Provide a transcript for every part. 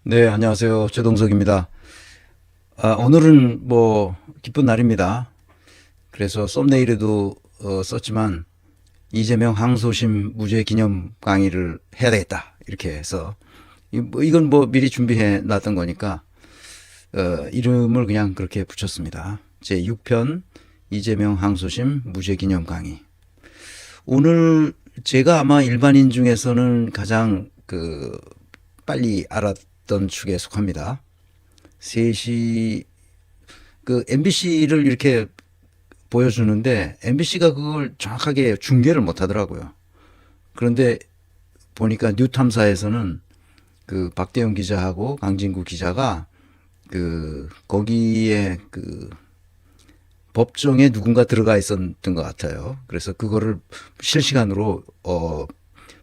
네, 안녕하세요. 최동석입니다. 오늘은 뭐 기쁜 날입니다. 그래서 썸네일에도 썼지만 이재명 항소심 무죄 기념 강의를 해야 되겠다. 이렇게 해서 이건 뭐 미리 준비해 놨던 거니까 이름을 그냥 그렇게 붙였습니다. 제 6편 이재명 항소심 무죄 기념 강의. 오늘 제가 아마 일반인 중에서는 가장 빨리 알았던 축에 속합니다. 3시 MBC를 이렇게 보여주는데 MBC가 그걸 정확하게 중계를 못 하더라고요. 그런데 보니까 뉴탐사에서는 박대영 기자하고 강진구 기자가 거기에 법정에 누군가 들어가 있었던 것 같아요. 그래서 그거를 실시간으로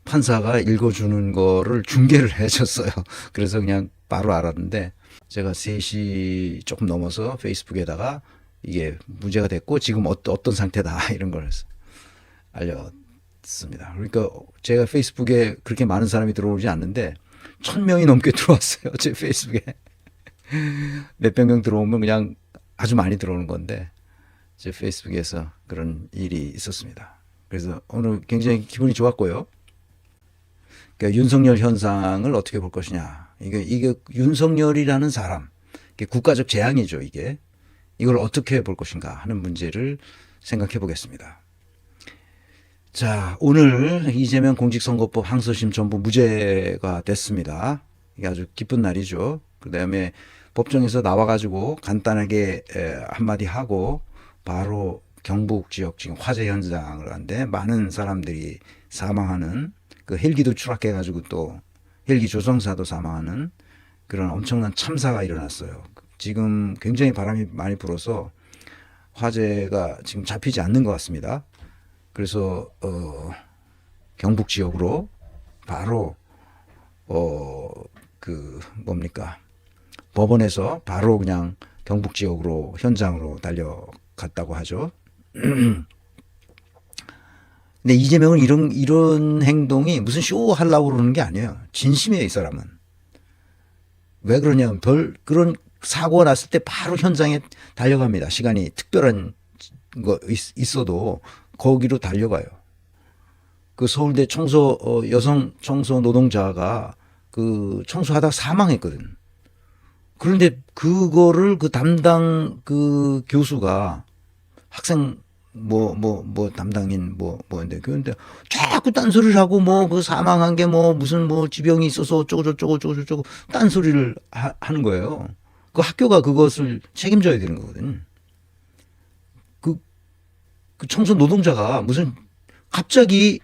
판사가 읽어주는 거를 중계를 해줬어요. 그래서 그냥 바로 알았는데 제가 3시 조금 넘어서 페이스북에다가 이게 문제가 됐고 지금 어떤 상태다 이런 걸 알렸습니다. 그러니까 제가 페이스북에 그렇게 많은 사람이 들어오지 않는데 1000명이 넘게 들어왔어요. 제 페이스북에. 몇백 명 들어오면 그냥 아주 많이 들어오는 건데 제 페이스북에서 그런 일이 있었습니다. 그래서 오늘 굉장히 기분이 좋았고요. 그러니까 윤석열 현상을 어떻게 볼 것이냐. 이게 윤석열이라는 사람, 이게 국가적 재앙이죠, 이게. 이걸 어떻게 볼 것인가 하는 문제를 생각해 보겠습니다. 자, 오늘 이재명 공직선거법 항소심 전부 무죄가 됐습니다. 이게 아주 기쁜 날이죠. 그 다음에 법정에서 나와가지고 간단하게 한마디 하고 바로 경북 지역 지금 화재 현장을 갔는데 많은 사람들이 사망하는 헬기도 추락해가지고 또 헬기 조종사도 사망하는 그런 엄청난 참사가 일어났어요. 지금 굉장히 바람이 많이 불어서 화재가 지금 잡히지 않는 것 같습니다. 그래서 경북 지역으로 바로 뭡니까 법원에서 바로 그냥 경북 지역으로 현장으로 달려갔다고 하죠. 근데 이재명은 이런 행동이 무슨 쇼 하려고 그러는 게 아니에요. 진심이에요, 이 사람은. 왜 그러냐면 그런 사고가 났을 때 바로 현장에 달려갑니다. 시간이 특별한 거 있어도 거기로 달려가요. 서울대 여성 청소 노동자가 청소하다가 사망했거든. 그런데 그거를 담당 교수가 학생 담당인 뭐인데 그런데 자꾸 딴소리를 하고 사망한 게 무슨 지병이 있어서 어쩌고 딴소리를 하는 거예요. 그 학교가 그것을 책임져야 되는 거거든. 그 청소 노동자가 무슨 갑자기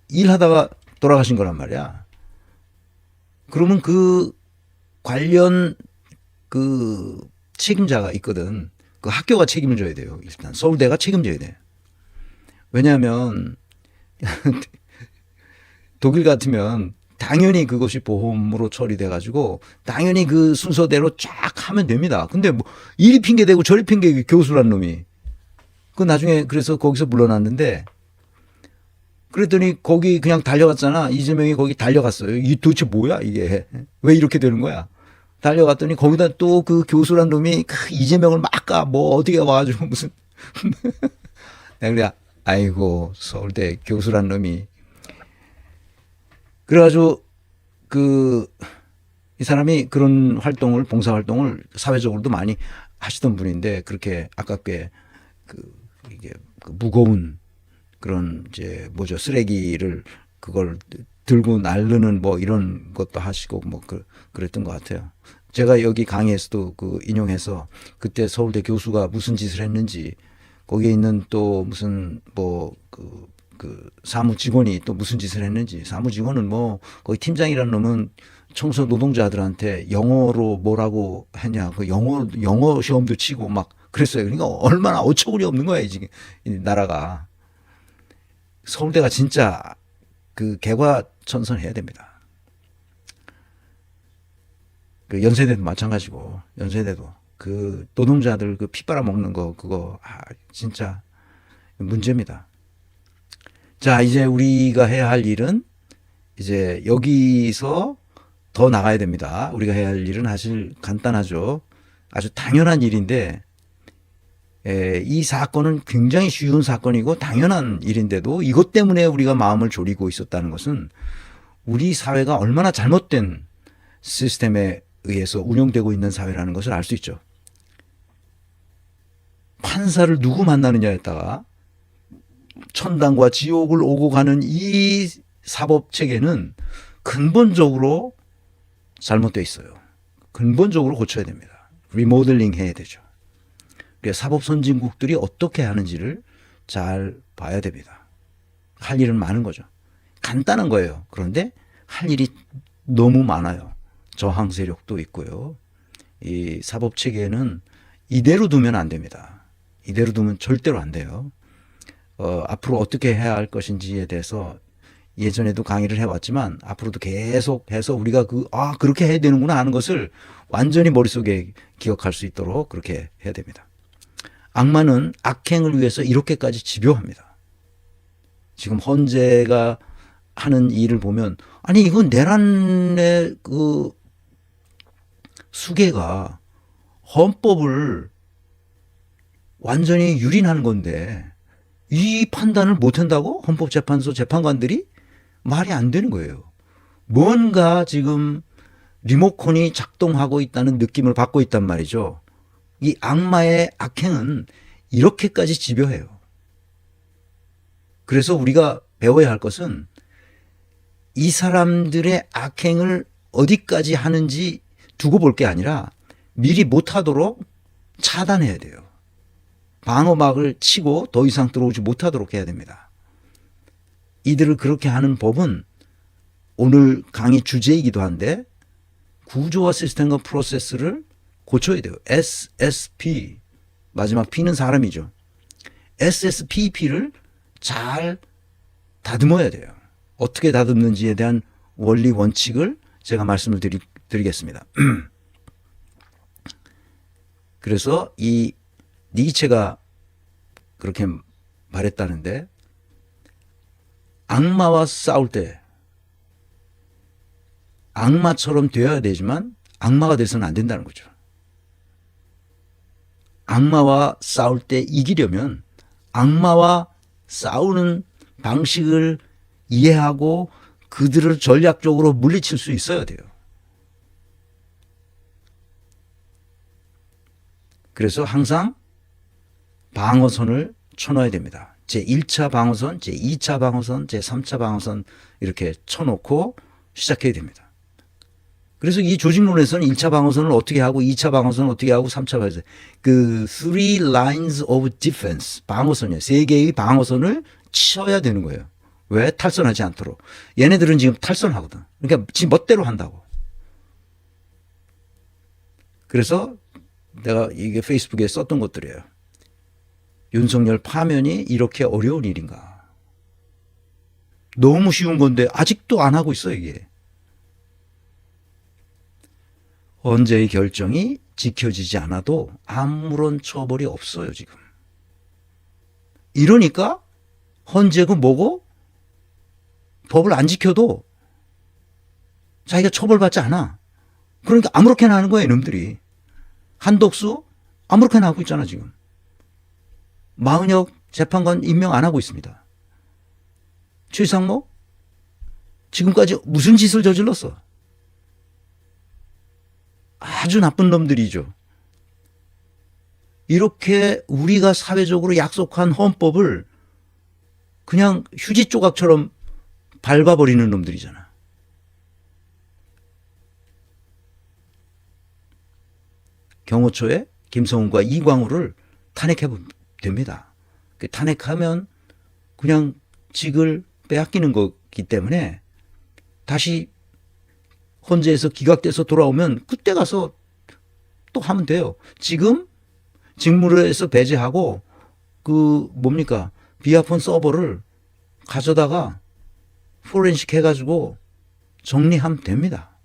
일하다가 돌아가신 거란 말이야. 그러면 관련 책임자가 있거든. 학교가 책임을 져야 돼요. 일단 서울대가 책임져야 돼요. 왜냐하면 독일 같으면 당연히 그것이 보험으로 처리돼가지고 당연히 그 순서대로 쫙 하면 됩니다. 근데 이리 핑계대고 저리 핑계 교수란 놈이 나중에 그래서 거기서 물러났는데 그랬더니 거기 그냥 달려갔잖아. 이재명이 거기 달려갔어요. 이 도대체 뭐야 이게 왜 이렇게 되는 거야? 달려갔더니 거기다 또 교수란 놈이 이재명을 막 어디에 와가지고 무슨 내가 그래 아이고 서울대 교수란 놈이 그래가지고 이 사람이 그런 봉사 활동을 사회적으로도 많이 하시던 분인데 그렇게 아깝게 이게 무거운 그런 쓰레기를 그걸 들고 날르는 이런 것도 하시고 그랬던 것 같아요. 제가 여기 강의에서도 인용해서 그때 서울대 교수가 무슨 짓을 했는지 거기에 있는 또 무슨 사무 직원이 또 무슨 짓을 했는지 사무 직원은 거기 팀장이라는 놈은 청소 노동자들한테 영어로 뭐라고 했냐 영어 시험도 치고 그랬어요. 그러니까 얼마나 어처구니 없는 거야 지금 이 나라가. 서울대가 진짜 개과천선해야 됩니다. 연세대도 마찬가지고 연세대도 노동자들 피 빨아먹는 거 그거 진짜 문제입니다. 자, 이제 우리가 해야 할 일은 이제 여기서 더 나가야 됩니다. 우리가 해야 할 일은 사실 간단하죠. 아주 당연한 일인데 이 사건은 굉장히 쉬운 사건이고 당연한 일인데도 이것 때문에 우리가 마음을 졸이고 있었다는 것은 우리 사회가 얼마나 잘못된 시스템에 의해서 운영되고 있는 사회라는 것을 알 수 있죠. 판사를 누구 만나느냐에 따라 천당과 지옥을 오고 가는 이 사법 체계는 근본적으로 잘못되어 있어요. 근본적으로 고쳐야 됩니다. 리모델링 해야 되죠. 그래서 사법 선진국들이 어떻게 하는지를 잘 봐야 됩니다. 할 일은 많은 거죠. 간단한 거예요. 그런데 할 일이 너무 많아요. 저항 세력도 있고요. 이 사법 체계는 이대로 두면 안 됩니다. 이대로 두면 절대로 안 돼요. 앞으로 어떻게 해야 할 것인지에 대해서 예전에도 강의를 해왔지만 앞으로도 계속해서 우리가 그렇게 해야 되는구나 하는 것을 완전히 머릿속에 기억할 수 있도록 그렇게 해야 됩니다. 악마는 악행을 위해서 이렇게까지 집요합니다. 지금 헌재가 하는 일을 보면 아니 이건 내란의 그 수계가 헌법을 완전히 유린하는 건데 이 판단을 못한다고 헌법재판소 재판관들이 말이 안 되는 거예요. 뭔가 지금 리모컨이 작동하고 있다는 느낌을 받고 있단 말이죠. 이 악마의 악행은 이렇게까지 집요해요. 그래서 우리가 배워야 할 것은 이 사람들의 악행을 어디까지 하는지 두고 볼 게 아니라 미리 못하도록 차단해야 돼요. 방어막을 치고 더 이상 들어오지 못하도록 해야 됩니다. 이들을 그렇게 하는 법은 오늘 강의 주제이기도 한데 구조와 시스템과 프로세스를 고쳐야 돼요. SSP 마지막 P는 사람이죠. SSPP를 잘 다듬어야 돼요. 어떻게 다듬는지에 대한 원리 원칙을 제가 말씀을 드리겠습니다. 그래서 이 니체가 그렇게 말했다는데 악마와 싸울 때 악마처럼 되어야 되지만 악마가 돼서는 안 된다는 거죠. 악마와 싸울 때 이기려면 악마와 싸우는 방식을 이해하고 그들을 전략적으로 물리칠 수 있어야 돼요. 그래서 항상 방어선을 쳐놔야 됩니다. 제1차 방어선, 제2차 방어선, 제3차 방어선 이렇게 쳐놓고 시작해야 됩니다. 그래서 이 조직론에서는 1차 방어선을 어떻게 하고 2차 방어선을 어떻게 하고 3차 방어선 그 three lines of defense 방어선이에요. 세 개의 방어선을 쳐야 되는 거예요. 왜? 탈선하지 않도록. 얘네들은 지금 탈선하거든. 그러니까 지 멋대로 한다고. 그래서 내가 이게 페이스북에 썼던 것들이에요. 윤석열 파면이 이렇게 어려운 일인가. 너무 쉬운 건데 아직도 안 하고 있어요, 이게. 헌재의 결정이 지켜지지 않아도 아무런 처벌이 없어요, 지금. 이러니까 헌재가 뭐고? 법을 안 지켜도 자기가 처벌받지 않아. 그러니까 아무렇게나 하는 거예요, 이놈들이. 한덕수 아무렇게나 하고 있잖아, 지금. 마은혁 재판관 임명 안 하고 있습니다. 최상목 지금까지 무슨 짓을 저질렀어? 아주 나쁜 놈들이죠. 이렇게 우리가 사회적으로 약속한 헌법을 그냥 휴지 조각처럼 밟아버리는 놈들이잖아. 경호처에 김성훈과 이광우를 탄핵해보면 됩니다. 탄핵하면 그냥 직을 빼앗기는 거기 때문에 다시 헌재에서 기각돼서 돌아오면 그때 가서 또 하면 돼요. 지금 직무에서 배제하고 비아폰 서버를 가져다가 포렌식 해가지고 정리하면 됩니다.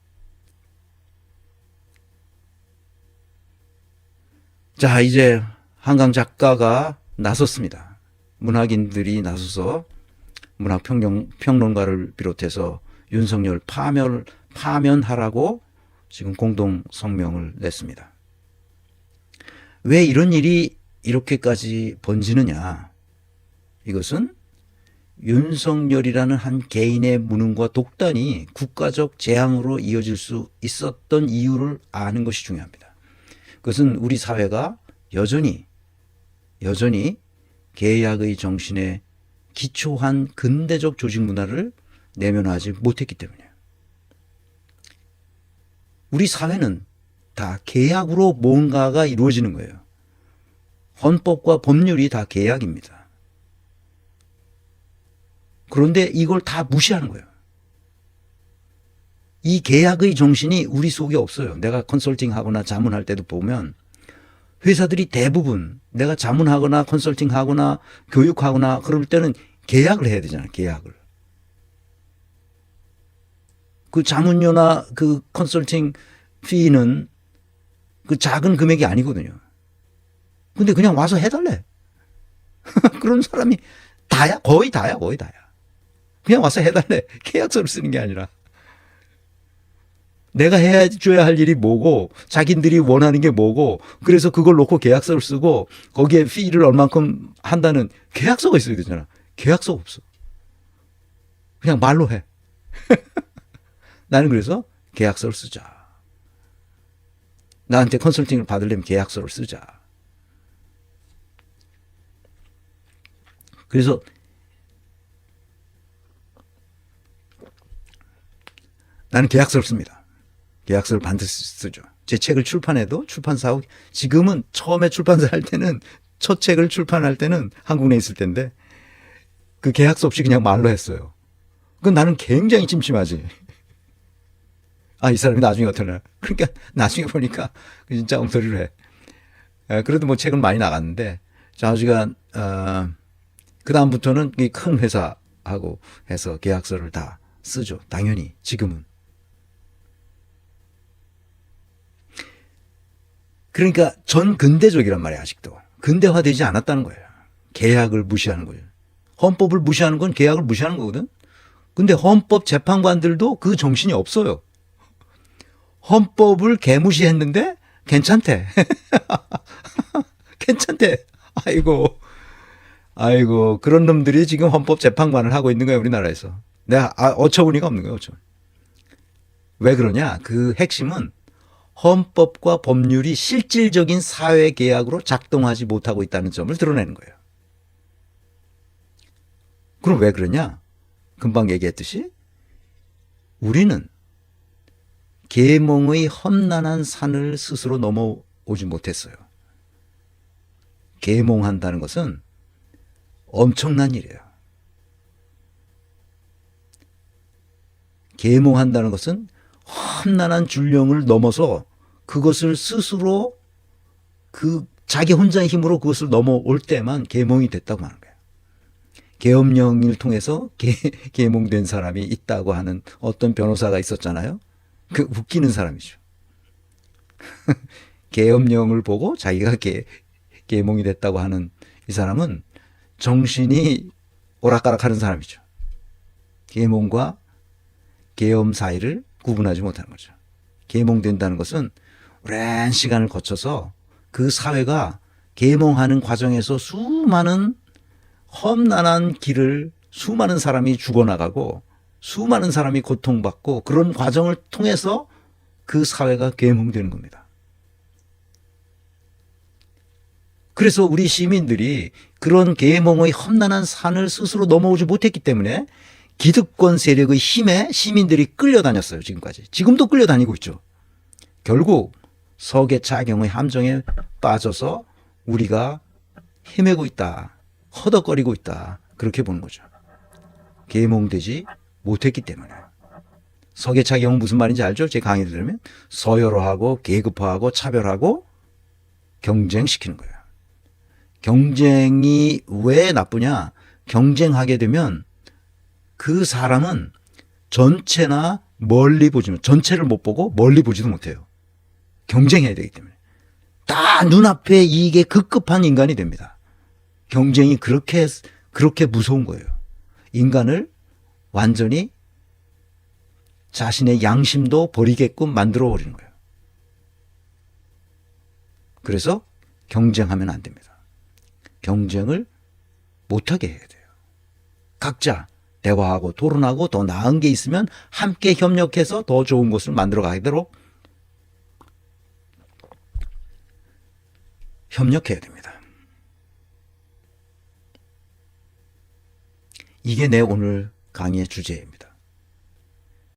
자, 이제 한강 작가가 나섰습니다. 문학인들이 나서서 문학평론가를 비롯해서 윤석열 파면하라고 지금 공동 성명을 냈습니다. 왜 이런 일이 이렇게까지 번지느냐? 이것은 윤석열이라는 한 개인의 무능과 독단이 국가적 재앙으로 이어질 수 있었던 이유를 아는 것이 중요합니다. 그것은 우리 사회가 여전히 계약의 정신에 기초한 근대적 조직 문화를 내면화하지 못했기 때문이에요. 우리 사회는 다 계약으로 뭔가가 이루어지는 거예요. 헌법과 법률이 다 계약입니다. 그런데 이걸 다 무시하는 거예요. 이 계약의 정신이 우리 속에 없어요. 내가 컨설팅하거나 자문할 때도 보면 회사들이 대부분 내가 자문하거나 컨설팅하거나 교육하거나 그럴 때는 계약을 해야 되잖아요. 계약을. 그 자문료나 그 컨설팅 피는 그 작은 금액이 아니거든요. 근데 그냥 와서 해달래. 그런 사람이 다야? 거의 다야. 그냥 와서 해달래. 계약서를 쓰는 게 아니라. 내가 해줘야 할 일이 뭐고 자기들이 원하는 게 뭐고 그래서 그걸 놓고 계약서를 쓰고 거기에 피를 얼만큼 한다는 계약서가 있어야 되잖아. 계약서가 없어. 그냥 말로 해. 나는 그래서 계약서를 쓰자. 나한테 컨설팅을 받으려면 계약서를 쓰자. 그래서 나는 계약서를 씁니다. 계약서를 반드시 쓰죠. 제 책을 출판해도 출판사하고 지금은 처음에 출판사 할 때는 첫 책을 출판할 때는 한국 내에 있을 텐데 그 계약서 없이 그냥 말로 했어요. 그건 나는 굉장히 찜찜하지. 아, 이 사람이 나중에 어떠나. 그러니까 나중에 보니까 진짜 엉터리를 해. 그래도 뭐 책은 많이 나갔는데 좌우지간 그 다음부터는 큰 회사하고 해서 계약서를 다 쓰죠. 당연히 지금은. 그러니까 전 근대적이란 말이에요. 아직도. 근대화되지 않았다는 거예요. 계약을 무시하는 거예요. 헌법을 무시하는 건 계약을 무시하는 거거든. 근데 헌법 재판관들도 그 정신이 없어요. 헌법을 개무시했는데 괜찮대. 괜찮대. 아이고 그런 놈들이 지금 헌법 재판관을 하고 있는 거예요. 우리나라에서. 내가 어처구니가 없는 거예요. 어처구니. 왜 그러냐? 그 핵심은 헌법과 법률이 실질적인 사회계약으로 작동하지 못하고 있다는 점을 드러내는 거예요. 그럼 왜 그러냐? 금방 얘기했듯이 우리는 계몽의 험난한 산을 스스로 넘어오지 못했어요. 계몽한다는 것은 엄청난 일이에요. 계몽한다는 것은 험난한 줄령을 넘어서 그것을 스스로 자기 혼자의 힘으로 그것을 넘어올 때만 계몽이 됐다고 하는 거예요. 계엄령을 통해서 계몽된 사람이 있다고 하는 어떤 변호사가 있었잖아요. 그 웃기는 사람이죠. 계엄령을 보고 자기가 계몽이 됐다고 하는 이 사람은 정신이 오락가락하는 사람이죠. 계몽과 계엄 사이를 구분하지 못하는 거죠. 계몽된다는 것은 오랜 시간을 거쳐서 그 사회가 계몽하는 과정에서 수많은 험난한 길을 수많은 사람이 죽어나가고 수많은 사람이 고통받고 그런 과정을 통해서 그 사회가 계몽되는 겁니다. 그래서 우리 시민들이 그런 계몽의 험난한 산을 스스로 넘어오지 못했기 때문에 기득권 세력의 힘에 시민들이 끌려다녔어요. 지금까지. 지금도 끌려다니고 있죠. 결국 서계차경의 함정에 빠져서 우리가 헤매고 있다. 허덕거리고 있다. 그렇게 보는 거죠. 계몽되지 못했기 때문에. 서계차경은 무슨 말인지 알죠? 제 강의를 들으면 서열화하고 계급화하고 차별하고 경쟁시키는 거예요. 경쟁이 왜 나쁘냐? 경쟁하게 되면 그 사람은 전체나 멀리 보지만 전체를 못 보고 멀리 보지도 못해요. 경쟁해야 되기 때문에. 다 눈앞에 이익에 급급한 인간이 됩니다. 경쟁이 그렇게 무서운 거예요. 인간을 완전히 자신의 양심도 버리게끔 만들어 버리는 거예요. 그래서 경쟁하면 안 됩니다. 경쟁을 못하게 해야 돼요. 각자 대화하고 토론하고 더 나은 게 있으면 함께 협력해서 더 좋은 것을 만들어 가도록 협력해야 됩니다. 이게 내 오늘 강의의 주제입니다.